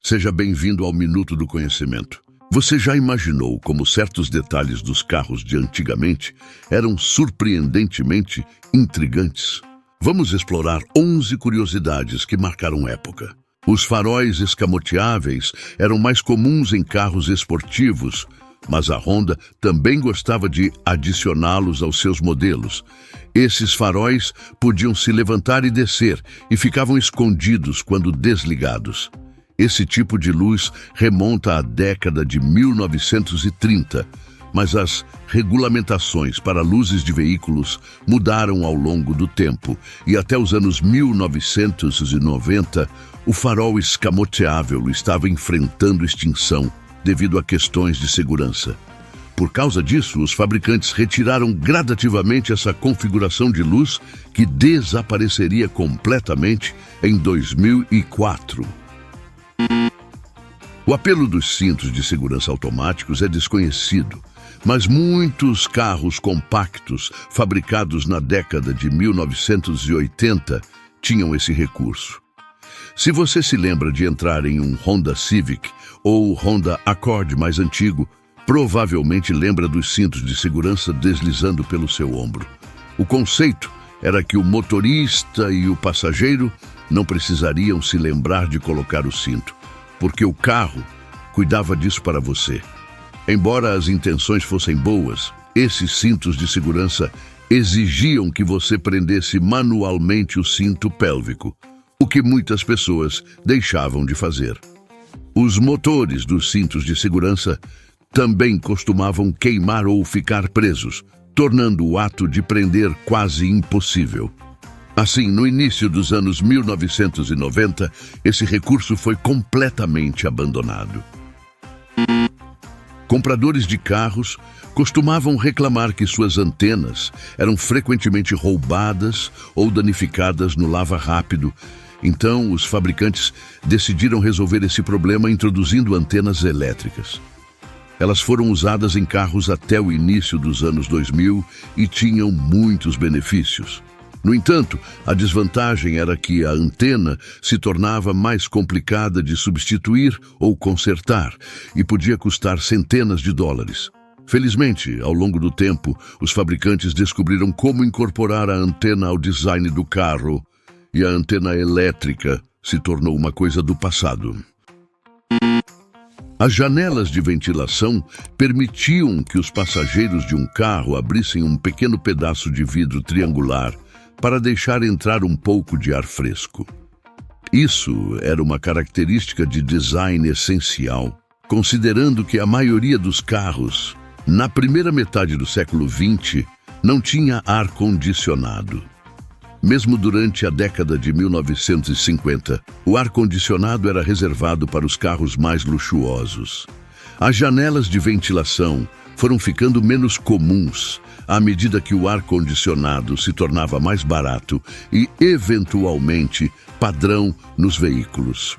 Seja bem-vindo ao Minuto do Conhecimento. Você já imaginou como certos detalhes dos carros de antigamente eram surpreendentemente intrigantes? Vamos explorar 11 curiosidades que marcaram época. Os faróis escamoteáveis eram mais comuns em carros esportivos, mas a Honda também gostava de adicioná-los aos seus modelos. Esses faróis podiam se levantar e descer e ficavam escondidos quando desligados. Esse tipo de luz remonta à década de 1930, mas as regulamentações para luzes de veículos mudaram ao longo do tempo e até os anos 1990, o farol escamoteável estava enfrentando extinção devido a questões de segurança. Por causa disso, os fabricantes retiraram gradativamente essa configuração de luz que desapareceria completamente em 2004. O apelo dos cintos de segurança automáticos é desconhecido, mas muitos carros compactos fabricados na década de 1980 tinham esse recurso. Se você se lembra de entrar em um Honda Civic ou Honda Accord mais antigo, provavelmente lembra dos cintos de segurança deslizando pelo seu ombro. O conceito era que o motorista e o passageiro não precisariam se lembrar de colocar o cinto, porque o carro cuidava disso para você. Embora as intenções fossem boas, esses cintos de segurança exigiam que você prendesse manualmente o cinto pélvico, o que muitas pessoas deixavam de fazer. Os motores dos cintos de segurança também costumavam queimar ou ficar presos, tornando o ato de prender quase impossível. Assim, no início dos anos 1990, esse recurso foi completamente abandonado. Compradores de carros costumavam reclamar que suas antenas eram frequentemente roubadas ou danificadas no lava-rápido. Então, os fabricantes decidiram resolver esse problema introduzindo antenas elétricas. Elas foram usadas em carros até o início dos anos 2000 e tinham muitos benefícios. No entanto, a desvantagem era que a antena se tornava mais complicada de substituir ou consertar e podia custar centenas de dólares. Felizmente, ao longo do tempo, os fabricantes descobriram como incorporar a antena ao design do carro e a antena elétrica se tornou uma coisa do passado. As janelas de ventilação permitiam que os passageiros de um carro abrissem um pequeno pedaço de vidro triangular para deixar entrar um pouco de ar fresco. Isso era uma característica de design essencial, considerando que a maioria dos carros, na primeira metade do século XX, não tinha ar-condicionado. Mesmo durante a década de 1950, o ar-condicionado era reservado para os carros mais luxuosos. As janelas de ventilação foram ficando menos comuns à medida que o ar-condicionado se tornava mais barato e, eventualmente, padrão nos veículos.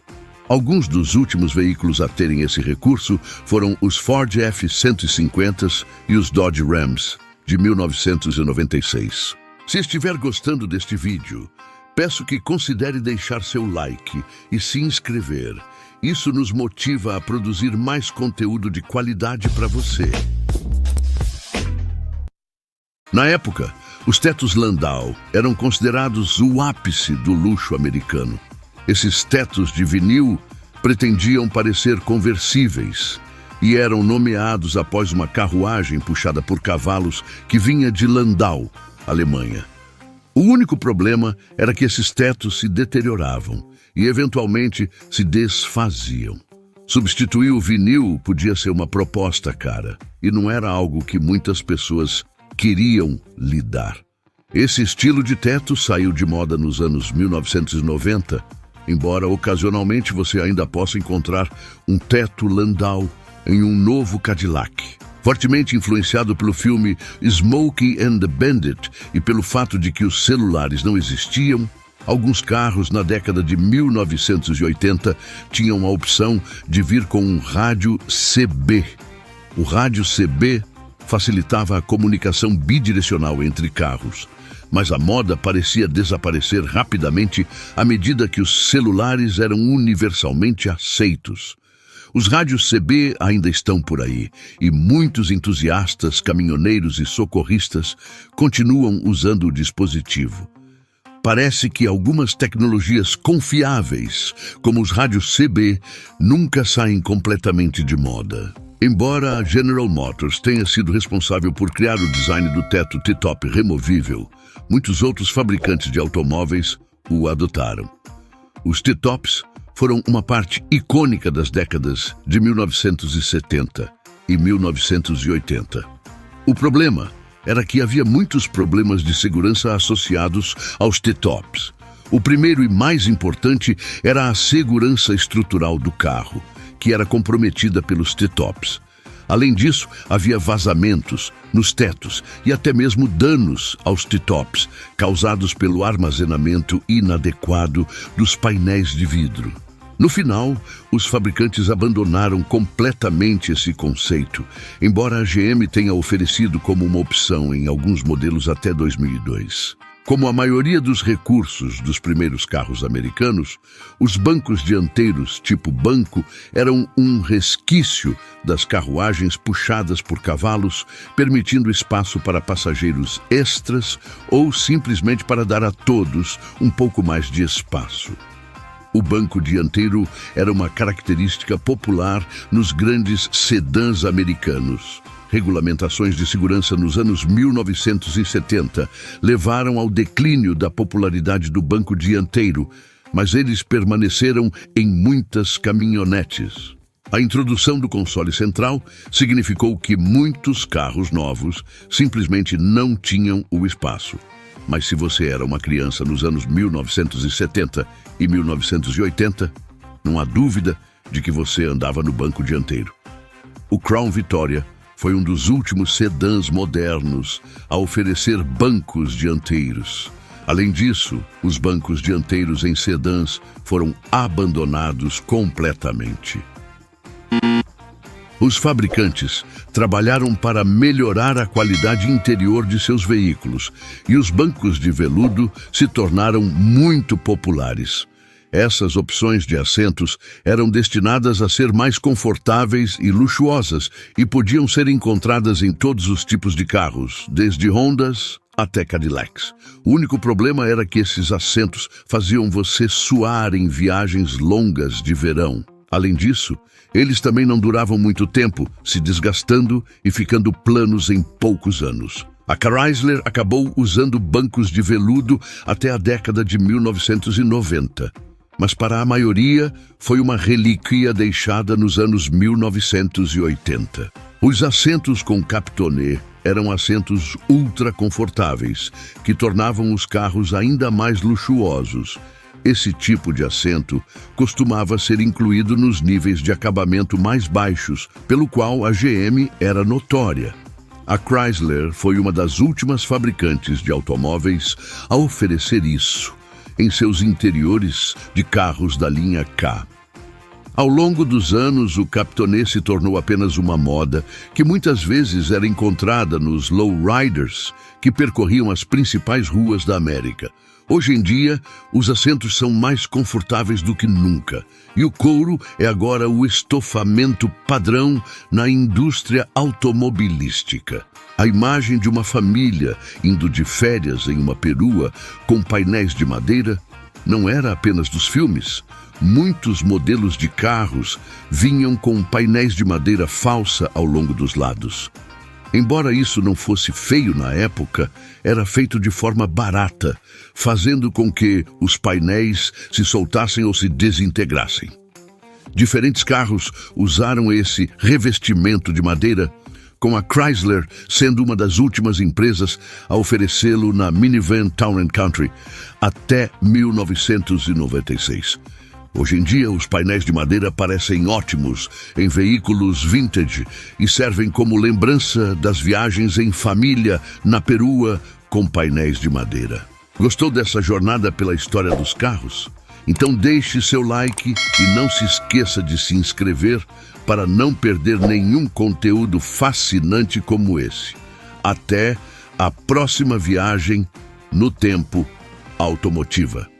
Alguns dos últimos veículos a terem esse recurso foram os Ford F-150 e os Dodge Rams, de 1996. Se estiver gostando deste vídeo, peço que considere deixar seu like e se inscrever. Isso nos motiva a produzir mais conteúdo de qualidade para você. Na época, os tetos Landau eram considerados o ápice do luxo americano. Esses tetos de vinil pretendiam parecer conversíveis e eram nomeados após uma carruagem puxada por cavalos que vinha de Landau, Alemanha. O único problema era que esses tetos se deterioravam e, eventualmente, se desfaziam. Substituir o vinil podia ser uma proposta cara, e não era algo que muitas pessoas queriam lidar. Esse estilo de teto saiu de moda nos anos 1990, embora ocasionalmente você ainda possa encontrar um teto Landau em um novo Cadillac. Fortemente influenciado pelo filme Smokey and the Bandit e pelo fato de que os celulares não existiam, alguns carros na década de 1980 tinham a opção de vir com um rádio CB. O rádio CB facilitava a comunicação bidirecional entre carros. Mas a moda parecia desaparecer rapidamente à medida que os celulares eram universalmente aceitos. Os rádios CB ainda estão por aí, e muitos entusiastas, caminhoneiros e socorristas continuam usando o dispositivo. Parece que algumas tecnologias confiáveis, como os rádios CB, nunca saem completamente de moda. Embora a General Motors tenha sido responsável por criar o design do teto T-top removível, muitos outros fabricantes de automóveis o adotaram. Os T-tops foram uma parte icônica das décadas de 1970 e 1980. O problema era que havia muitos problemas de segurança associados aos T-tops. O primeiro e mais importante era a segurança estrutural do carro, que era comprometida pelos T-tops. Além disso, havia vazamentos nos tetos e até mesmo danos aos T-tops, causados pelo armazenamento inadequado dos painéis de vidro. No final, os fabricantes abandonaram completamente esse conceito, embora a GM tenha oferecido como uma opção em alguns modelos até 2002. Como a maioria dos recursos dos primeiros carros americanos, os bancos dianteiros tipo banco eram um resquício das carruagens puxadas por cavalos, permitindo espaço para passageiros extras ou simplesmente para dar a todos um pouco mais de espaço. O banco dianteiro era uma característica popular nos grandes sedãs americanos. Regulamentações de segurança nos anos 1970 levaram ao declínio da popularidade do banco dianteiro, mas eles permaneceram em muitas caminhonetes. A introdução do console central significou que muitos carros novos simplesmente não tinham o espaço. Mas se você era uma criança nos anos 1970 e 1980, não há dúvida de que você andava no banco dianteiro. O Crown Victoria foi um dos últimos sedãs modernos a oferecer bancos dianteiros. Além disso, os bancos dianteiros em sedãs foram abandonados completamente. Os fabricantes trabalharam para melhorar a qualidade interior de seus veículos e os bancos de veludo se tornaram muito populares. Essas opções de assentos eram destinadas a ser mais confortáveis e luxuosas e podiam ser encontradas em todos os tipos de carros, desde Hondas até Cadillacs. O único problema era que esses assentos faziam você suar em viagens longas de verão. Além disso, eles também não duravam muito tempo, se desgastando e ficando planos em poucos anos. A Chrysler acabou usando bancos de veludo até a década de 1990. Mas para a maioria foi uma relíquia deixada nos anos 1980. Os assentos com captonê eram assentos ultra confortáveis, que tornavam os carros ainda mais luxuosos. Esse tipo de assento costumava ser incluído nos níveis de acabamento mais baixos, pelo qual a GM era notória. A Chrysler foi uma das últimas fabricantes de automóveis a oferecer isso em seus interiores de carros da linha K. Ao longo dos anos, o captonê se tornou apenas uma moda que muitas vezes era encontrada nos lowriders que percorriam as principais ruas da América. Hoje em dia, os assentos são mais confortáveis do que nunca, e o couro é agora o estofamento padrão na indústria automobilística. A imagem de uma família indo de férias em uma perua com painéis de madeira não era apenas dos filmes. Muitos modelos de carros vinham com painéis de madeira falsa ao longo dos lados. Embora isso não fosse feio na época, era feito de forma barata, fazendo com que os painéis se soltassem ou se desintegrassem. Diferentes carros usaram esse revestimento de madeira, com a Chrysler sendo uma das últimas empresas a oferecê-lo na minivan Town & Country até 1996. Hoje em dia, os painéis de madeira parecem ótimos em veículos vintage e servem como lembrança das viagens em família na perua com painéis de madeira. Gostou dessa jornada pela história dos carros? Então deixe seu like e não se esqueça de se inscrever para não perder nenhum conteúdo fascinante como esse. Até a próxima viagem no tempo, automotiva.